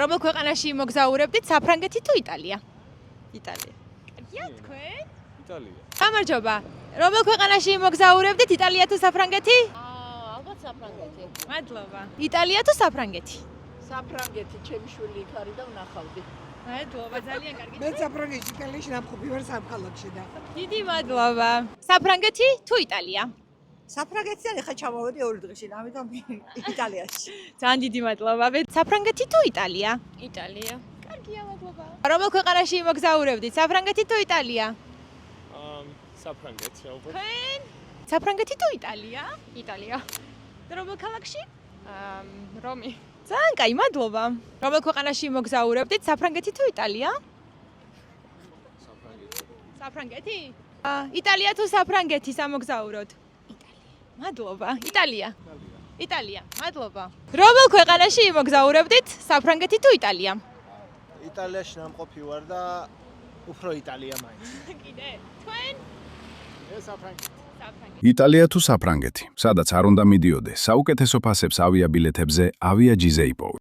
რომელ ქვეყანაში მოგზაურებდით, საფრანგეთი თუ იტალია? იტალია. კარგია თქვენ? იტალია. გამარჯობა. რომელ ქვეყანაში მოგზაურებდით, იტალია თუ საფრანგეთი? ალბათ საფრანგეთი. მადლობა. იტალია თუ საფრანგეთი? საფრანგეთი, ჩემი შვილი იქ არის და ვნახავდი. მადლობა, ძალიან კარგი. მე საფრანგეთში იტალიაში ნამყოფი ვარ სამხალხში და დიდი მადლობა. საფრანგეთი თუ იტალია? საფრანგეთიდან ახლა ჩამოვედი 2 დღეში, ამიტომ იტალიაში. ძალიან დიდი მადლობა. საფრანგეთი თუ იტალია? იტალია. კარგია, მადლობა. რომელ ქვეყანაში მოგზაურებდით, საფრანგეთი თუ იტალია? საფრანგეთი ალბათ. თქვენ? საფრანგეთი თუ იტალია? იტალია. რომელ ქალაქში? რომი. ძალიან კაი, მადლობა. რომელ ქვეყანაში მოგზაურებდით, საფრანგეთი თუ იტალია? საფრანგეთი. საფრანგეთი? იტალია თუ საფრანგეთი სამოგზაუროდ? იტალია. მადლობა. იტალია. იტალია. მადლობა. რომელ ქვეყანაში მოგზაურებდით, საფრანგეთი თუ იტალია? იტალიაში ნამყოფი ვარ და უფრო იტალია მაინც. კიდე. თქვენ? საფრანგეთი. იტალია თუ საფრანგეთი, სადაც არ უნდა მიდიოდე, საუკეთესო ფასებს ავიაბილეთებზე ავიაჯიზე იპოვე.